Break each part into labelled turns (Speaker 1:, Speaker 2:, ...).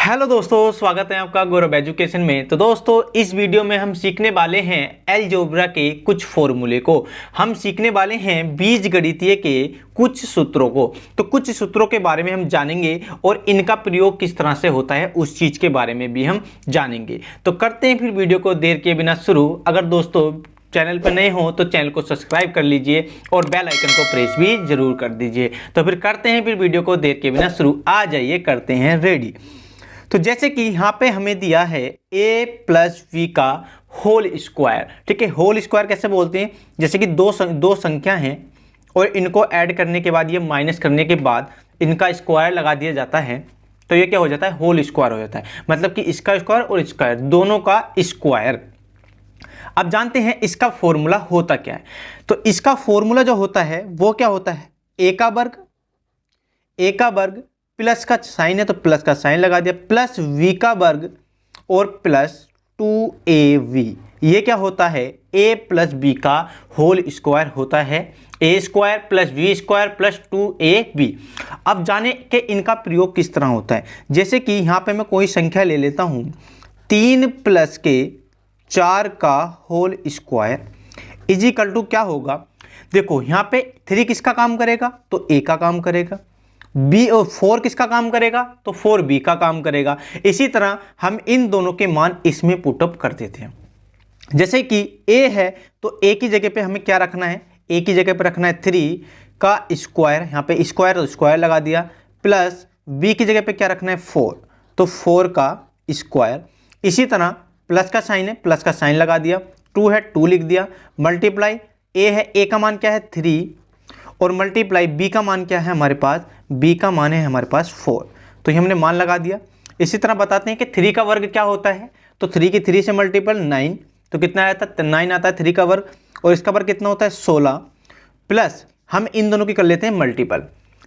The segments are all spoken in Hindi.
Speaker 1: हेलो दोस्तों, स्वागत है आपका गौरव एजुकेशन में। तो दोस्तों, इस वीडियो में हम सीखने वाले हैं अलजेब्रा के कुछ फॉर्मूले को। हम सीखने वाले हैं बीजगणितीय के कुछ सूत्रों को। तो कुछ सूत्रों के बारे में हम जानेंगे और इनका प्रयोग किस तरह से होता है उस चीज़ के बारे में भी हम जानेंगे। तो करते हैं फिर वीडियो को देर किए बिना शुरू। अगर दोस्तों चैनल पर नए हो तो चैनल को सब्सक्राइब कर लीजिए और बेल आइकन को प्रेस भी जरूर कर दीजिए। तो फिर करते हैं फिर वीडियो को देर किए बिना शुरू। आ जाइए, करते हैं रेडी। तो जैसे कि यहाँ पे हमें दिया है a प्लस वी का होल स्क्वायर। ठीक है, होल स्क्वायर कैसे बोलते हैं? जैसे कि दो संख्या हैं और इनको ऐड करने के बाद, ये माइनस करने के बाद इनका स्क्वायर लगा दिया जाता है, तो ये क्या हो जाता है? होल स्क्वायर हो जाता है। मतलब कि इसका स्क्वायर और स्क्वायर दोनों का स्क्वायर। अब जानते हैं इसका फॉर्मूला होता क्या है। तो इसका फॉर्मूला जो होता है वो क्या होता है? a का वर्ग प्लस का साइन है तो प्लस का साइन लगा दिया, प्लस v का वर्ग और प्लस 2ab। ये क्या होता है? a प्लस b का होल स्क्वायर होता है। a square plus v square plus 2ab। अब जाने के इनका प्रयोग किस तरह होता है। जैसे कि यहाँ पे मैं कोई संख्या ले लेता हूँ, 3 प्लस के 4 का whole square is equal to क्या होगा? देखो यहाँ पे 3 किसका काम करेगा? तो a का काम करेगा। बी और 4 किसका काम करेगा? तो 4b का काम करेगा। इसी तरह हम इन दोनों के मान इसमें पुटअप कर देते हैं। जैसे कि a है तो a की जगह पे हमें क्या रखना है? a की जगह पे रखना है 3 का स्क्वायर, यहाँ पे स्क्वायर तो स्क्वायर लगा दिया, प्लस b की जगह पे क्या रखना है? 4, तो 4 का स्क्वायर। इसी तरह प्लस का साइन है, प्लस का साइन लगा दिया, 2 है 2 लिख दिया, मल्टीप्लाई a है, a का मान क्या है? 3, और मल्टीप्लाई b का मान क्या है हमारे पास? b का मान है हमारे पास 4। तो ये हमने मान लगा दिया। इसी तरह बताते हैं कि 3 का वर्ग क्या होता है। तो 3 की 3 से मल्टीपल 9, तो कितना आता है? 9 आता है 3 का वर्ग, और इसका वर्ग कितना होता है? 16, प्लस हम इन दोनों की कर लेते हैं मल्टीपल।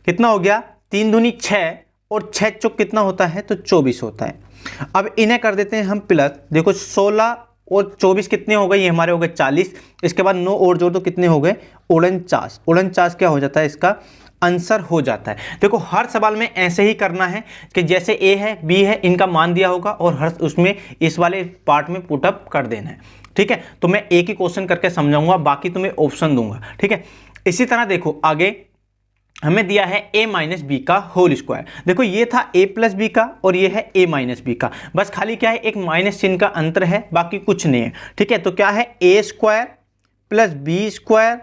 Speaker 1: कितना हो गया? 3 दूनी 6 और 6 चौक कितना होता है? तो 24 होता है। अब इन्हें कर देते हैं हम प्लस। देखो 16 और 24 कितने हो गए? ये हमारे हो गए 40। इसके बाद 9 और जोड़ तो कितने हो गए? 49। 49 क्या हो जाता है? इसका आंसर हो जाता है। देखो हर सवाल में ऐसे ही करना है कि जैसे a है b है, इनका मान दिया होगा और हर उसमें इस वाले पार्ट में पुटअप कर देना है। ठीक है, तो मैं एक ही क्वेश्चन करके समझाऊंगा, बाकी तुम्हें ऑप्शन दूंगा। ठीक है, इसी तरह देखो आगे हमें दिया है a माइनस बी का होल स्क्वायर। देखो ये था a प्लस बी का और ये है a माइनस बी का। बस खाली क्या है? एक माइनस चिन्ह का अंतर है, बाकी कुछ नहीं है। ठीक है, तो क्या है? a square plus B square,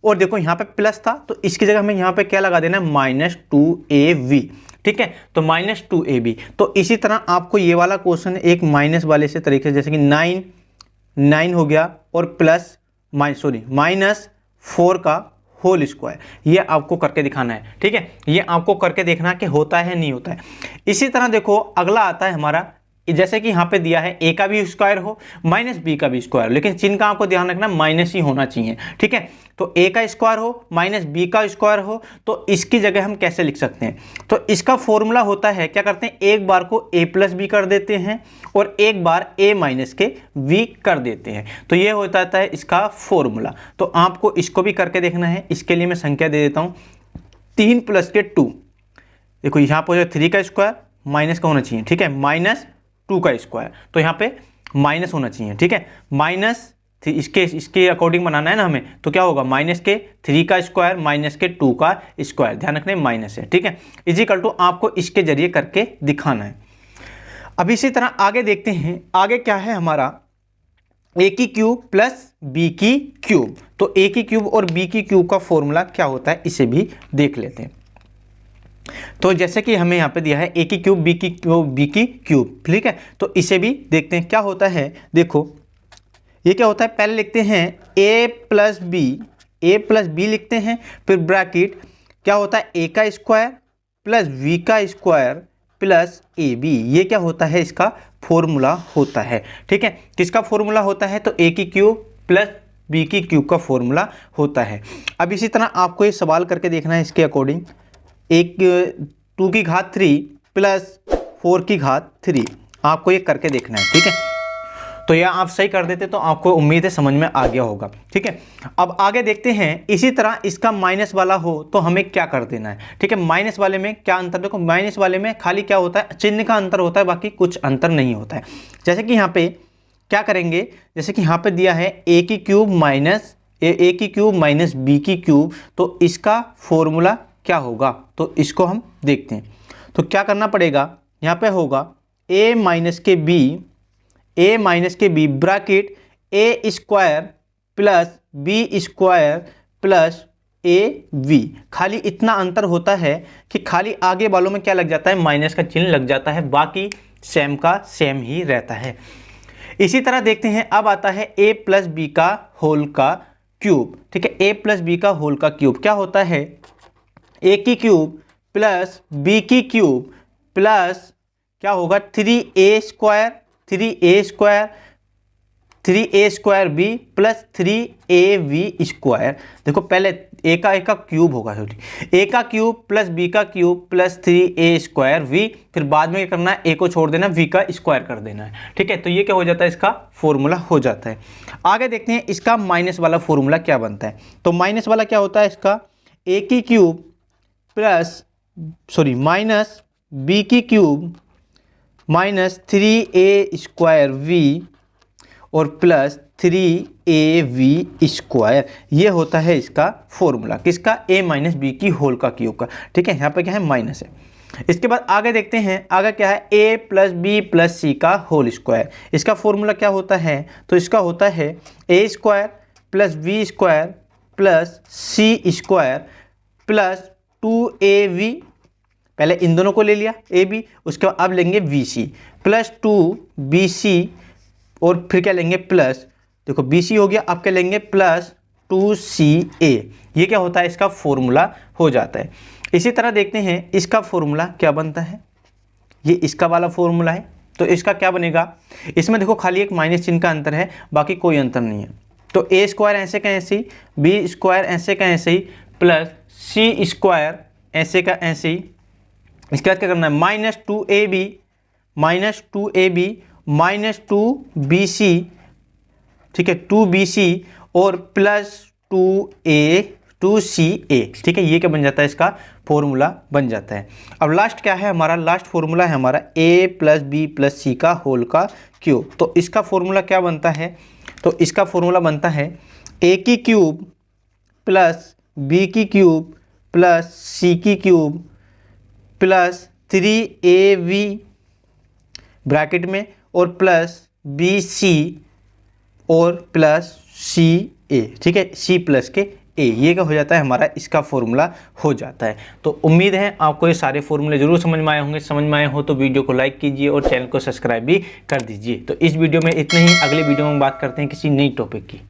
Speaker 1: और देखो यहाँ पे प्लस था तो इसकी जगह हमें यहाँ पे क्या लगा देना है? Minus 2ab। ठीक है, तो माइनस 2ab। तो इसी तरह आपको ये वाला क्वेश्चन एक माइनस वाले से तरीके से, जैसे कि 9 हो गया और प्लस माइनस 4 का होल स्क्वायर, ये आपको करके दिखाना है। ठीक है, ये आपको करके देखना है कि होता है नहीं होता है। इसी तरह देखो अगला आता है हमारा, जैसे कि यहाँ पे दिया है a का भी स्क्वायर हो माइनस b का भी स्क्वायर, लेकिन चिन्ह का आपको ध्यान रखना माइनस ही होना चाहिए। ठीक है, तो a का स्क्वायर हो माइनस b का स्क्वायर हो, तो इसकी जगह हम कैसे लिख सकते हैं? तो इसका फॉर्मूला होता है, क्या करते हैं? एक बार को a प्लस बी कर देते हैं और एक बार a माइनस के v कर देते हैं। तो ये होता है इसका फॉर्मूला। तो आपको इसको भी करके देखना है। इसके लिए मैं संख्या दे देता हूँ, 3 प्लस के 2। देखो यहाँ पर 3 का स्क्वायर माइनस का होना चाहिए। ठीक है, माइनस 2 का स्क्वायर, तो यहाँ पे माइनस होना चाहिए। ठीक है, माइनस इसके अकॉर्डिंग बनाना है ना हमें, तो क्या होगा? माइनस के 3 का स्क्वायर माइनस के 2 का स्क्वायर, ध्यान रखना माइनस है। ठीक है, इज इक्वल टू आपको इसके जरिए करके दिखाना है। अब इसी तरह आगे देखते हैं, आगे क्या है हमारा? a की क्यूब प्लस b की क्यूब। तो a की क्यूब और b की क्यूब का फॉर्मूला क्या होता है, इसे भी देख लेते हैं। तो जैसे कि हमें यहाँ पे दिया है a की क्यूब b की क्यूब। ठीक है, तो इसे भी देखते हैं क्या होता है। देखो ये क्या होता है? पहले लिखते हैं a प्लस बी लिखते हैं, फिर ब्रैकेट क्या होता है? a का स्क्वायर प्लस v का स्क्वायर प्लस ab। ये क्या होता है? इसका फॉर्मूला होता है। ठीक है, किसका फॉर्मूला होता है? तो a की क्यूब प्लस b की क्यूब का फॉर्मूला होता है। अब इसी तरह आपको ये सवाल करके देखना है इसके अकॉर्डिंग। 2 की घात 3 प्लस 4 की घात 3, आपको ये करके देखना है। ठीक है, तो यह आप सही कर देते तो आपको उम्मीद है समझ में आ गया होगा। ठीक है, अब आगे देखते हैं। इसी तरह इसका माइनस वाला हो तो हमें क्या कर देना है। ठीक है, माइनस वाले में क्या अंतर, देखो माइनस वाले में खाली क्या होता है, चिन्ह का अंतर होता है, बाकी कुछ अंतर नहीं होता है। जैसे कि यहाँ पे क्या करेंगे, जैसे कि यहाँ पे दिया है ए की क्यूब माइनस ए की क्यूब माइनस बी की क्यूब, तो इसका फॉर्मूला क्या होगा, तो इसको हम देखते हैं। तो क्या करना पड़ेगा, यहाँ पे होगा ए माइनस के B bracket A square plus B square plus A B. खाली इतना अंतर होता है कि खाली आगे वालों में क्या लग जाता है, माइनस का चिन्ह लग जाता है, बाकी सेम का सेम ही रहता है। इसी तरह देखते हैं, अब आता है ए प्लस बी का होल का क्यूब। ठीक है, ए प्लस बी का होल का क्यूब क्या होता है, ए की क्यूब प्लस बी की क्यूब प्लस क्या होगा 3a square B plus 3ab square. देखो पहले ए का क्यूब होगा, ए का क्यूब प्लस बी का cube plus 3a square B, फिर बाद में क्या करना है, ए को छोड़ देना, वी का स्क्वायर कर देना है। ठीक है, तो ये क्या हो जाता है, इसका फॉर्मूला हो जाता है। आगे देखते हैं इसका माइनस वाला फॉर्मूला क्या बनता है। तो माइनस वाला क्या होता है, इसका ए की क्यूब माइनस बी की cube minus 3a square B और प्लस 3ab स्क्वायर, ये होता है इसका फॉर्मूला, किसका, a माइनस बी की होल का क्यूब का। ठीक है, यहाँ पे क्या है, माइनस है। इसके बाद आगे देखते हैं, आगे क्या है, a प्लस बी प्लस सी का होल स्क्वायर। इसका फॉर्मूला क्या होता है, तो इसका होता है a square plus B square plus C square plus 2ab, पहले इन दोनों को ले लिया ए बी, उसके बाद अब लेंगे बी सी प्लस 2bc और फिर क्या लेंगे प्लस, देखो bc हो गया, अब क्या लेंगे प्लस 2ca। ये क्या होता है, इसका फॉर्मूला हो जाता है। इसी तरह देखते हैं इसका फॉर्मूला क्या बनता है, ये इसका वाला फॉर्मूला है। तो इसका क्या बनेगा, इसमें देखो खाली एक माइनस चिन्ह का अंतर है, बाकी कोई अंतर नहीं है। तो ए स्क्वायर ऐसे का ऐसे ही, बी स्क्वायर ऐसे का ऐसे ही प्लस सी स्क्वायर ऐसे का ऐसे ही। इसके बाद क्या करना है, माइनस 2ab माइनस 2bc, ठीक है 2bc और प्लस 2ca। ठीक है, ये क्या बन जाता है, इसका फॉर्मूला बन जाता है। अब लास्ट क्या है हमारा, लास्ट फॉर्मूला है हमारा a प्लस बी प्लस सी का होल का क्यूब। तो इसका फॉर्मूला क्या बनता है, तो इसका फॉर्मूला बनता है a की क्यूब प्लस b की क्यूब प्लस c की क्यूब प्लस 3ab ब्रैकेट में और प्लस bc और प्लस ca। ठीक है, c प्लस के a, ये क्या हो जाता है हमारा, इसका फॉर्मूला हो जाता है। तो उम्मीद है आपको ये सारे फॉर्मूले जरूर समझ में आए होंगे। समझ में आए हो तो वीडियो को लाइक कीजिए और चैनल को सब्सक्राइब भी कर दीजिए। तो इस वीडियो में इतना ही, अगले वीडियो में बात करते हैं किसी नई टॉपिक की।